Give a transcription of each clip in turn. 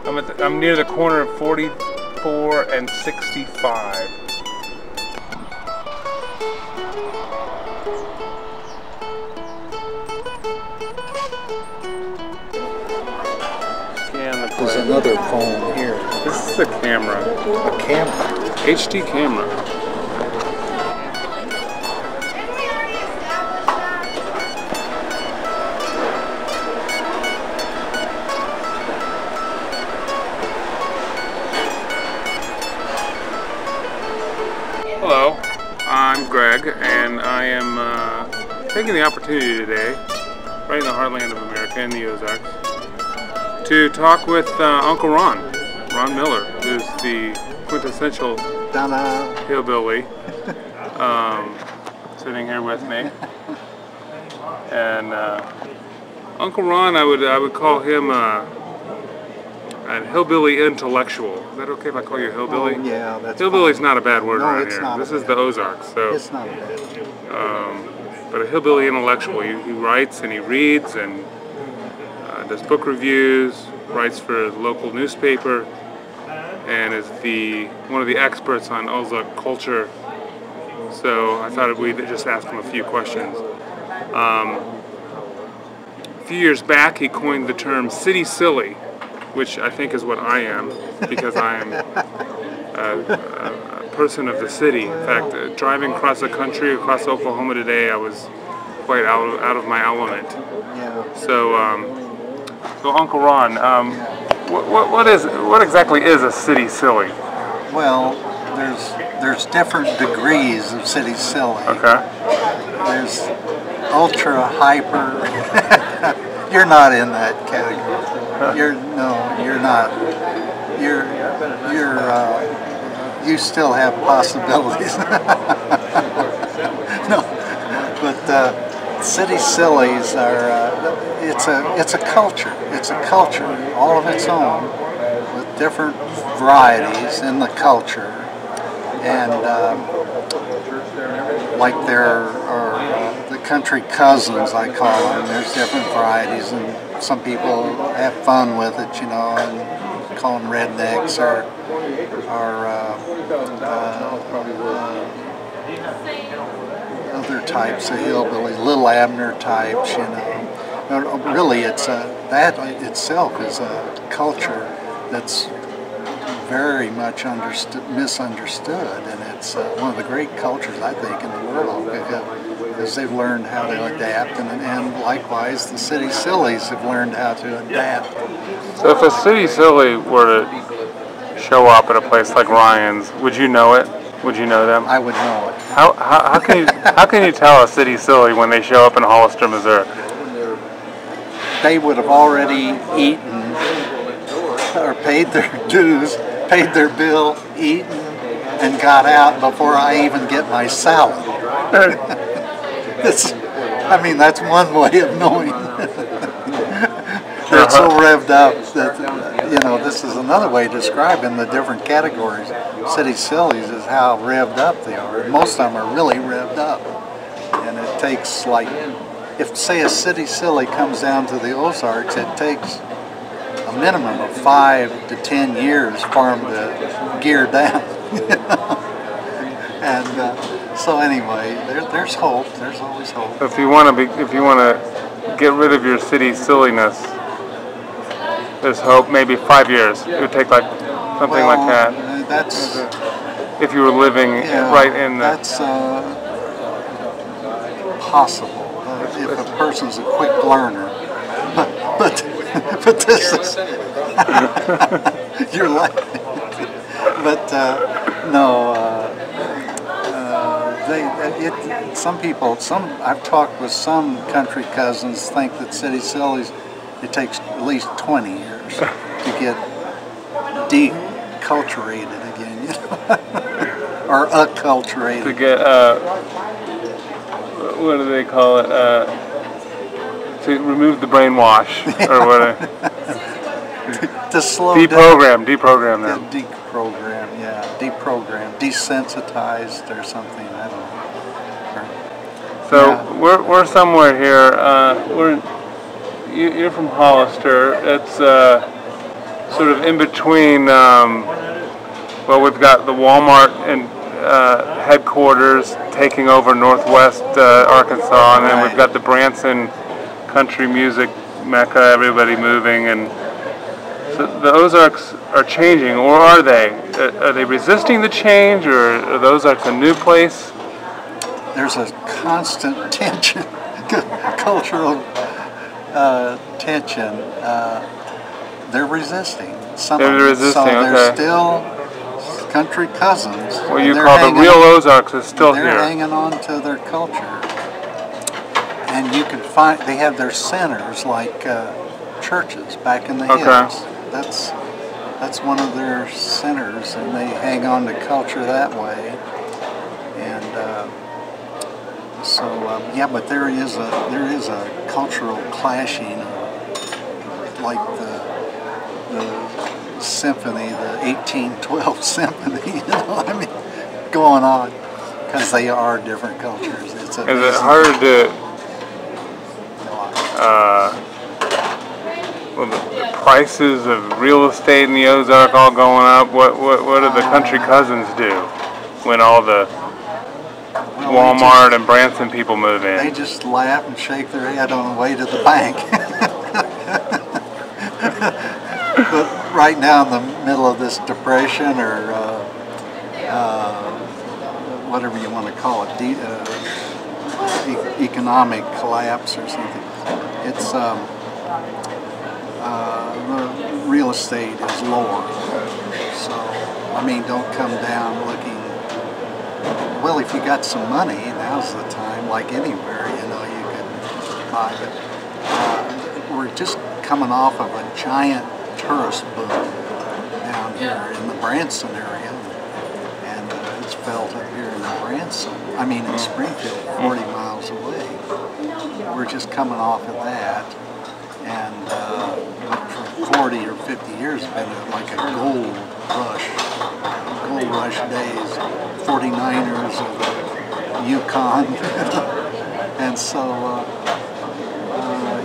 I'm near the corner of 44 and 65. There's another phone here. This is a camera. A camera? HD camera. Hello, I'm Greg, and I am taking the opportunity today, right in the heartland of America, in the Ozarks, to talk with Uncle Ron Miller, who's the quintessential hillbilly, sitting here with me. And Uncle Ron, I would call him a hillbilly intellectual. Is that okay if I call you a hillbilly? Oh, yeah, that's Hillbilly's fine. not a bad word no, around it's here. Not this is the Ozarks, so it's not a bad. but a hillbilly intellectual. He writes and he reads and does book reviews, writes for the local newspaper, and is one of the experts on Ozark culture. So I thought we'd just ask him a few questions. A few years back, he coined the term "city silly," which I think is what I am, because I am a person of the city. In fact, driving across the country, across Oklahoma today, I was quite out of my element. Yeah. So Uncle Ron, what exactly is a city silly? Well, there's different degrees of city silly. Okay. There's ultra hyper. You're not in that category. You're not. You still have possibilities. No, but city sillies are. It's a culture. It's a culture, all of its own, with different varieties in the culture, and like there are the country cousins, I call them. There's different varieties, and some people have fun with it, you know, and call them rednecks or other types of hillbillies, Little Abner types, you know. Really, that itself is a culture that's very much misunderstood, and it's one of the great cultures, I think, in the world, because they've learned how to adapt, and likewise the city sillies have learned how to adapt. So if a city silly were to show up at a place like Ryan's, would you know it? Would you know them? I would know it. How can you tell a city silly when they show up in Hollister, Missouri? They would have already eaten or paid their dues, paid their bill, eaten, and got out before I even get my salad. That's one way of knowing. They're so revved up that, you know, this is another way of describing the different categories. City sillies is how revved up they are. Most of them are really revved up. And it takes, like, if, say, a city silly comes down to the Ozarks, it takes a minimum of 5 to 10 years for them to gear down. And so anyway, there's hope. There's always hope. If you want to get rid of your city silliness, there's hope. Maybe 5 years. It would take like something like that. That's if you were living right in the. That's possible. If a person's a quick learner, but this is you're laughing. But no, I've talked with some country cousins think that city sillies, it takes at least 20 years to get deculturated again, you know, or acculturated. To get what do they call it? To remove the brainwash, or what? To slow deprogram them. Deprogram, desensitized or something. I don't know. So we're somewhere here. You're from Hollister. It's sort of in between. Well, we've got the Walmart and headquarters taking over Northwest Arkansas, and then we've got the Branson country music mecca. Everybody moving, and so the Ozarks are changing, or are they? Are they resisting the change, or are the Ozarks a new place? There's a constant tension, cultural tension. They're resisting. They're resisting. So okay. they're still country cousins. What you call the real Ozarks is still here. They're hanging on to their culture, and you can find they have their centers like churches back in the hills. That's one of their centers, and they hang on to culture that way. And yeah, but there is a cultural clashing, like the symphony, the 1812 symphony. You know, I mean, going on because they are different cultures. Is it hard to? Well, the prices of real estate in the Ozark all going up. What do the country cousins do when all the Walmart and Branson people move in? They just laugh and shake their head on the way to the bank. But right now, in the middle of this depression or whatever you want to call it, economic collapse or something, it's the real estate is lower. So, I mean, don't come down looking. Well, if you got some money, now's the time. Like anywhere, you know, you could buy it. We're just coming off of a giant tourist boom down here in the Branson area, and it's felt up here in Branson. I mean, in Springfield, 40 miles away. We're just coming off of that, and for 40 or 50 years, it's been like a gold rush days. 49ers of Yukon, and so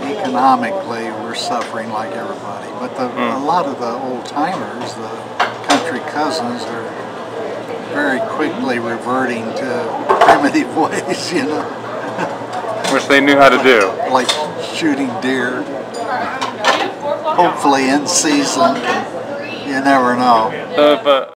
economically we're suffering like everybody. But a lot of the old timers, the country cousins, are very quickly reverting to primitive ways, you know. Which they knew how to do. Like shooting deer, hopefully in season. You never know.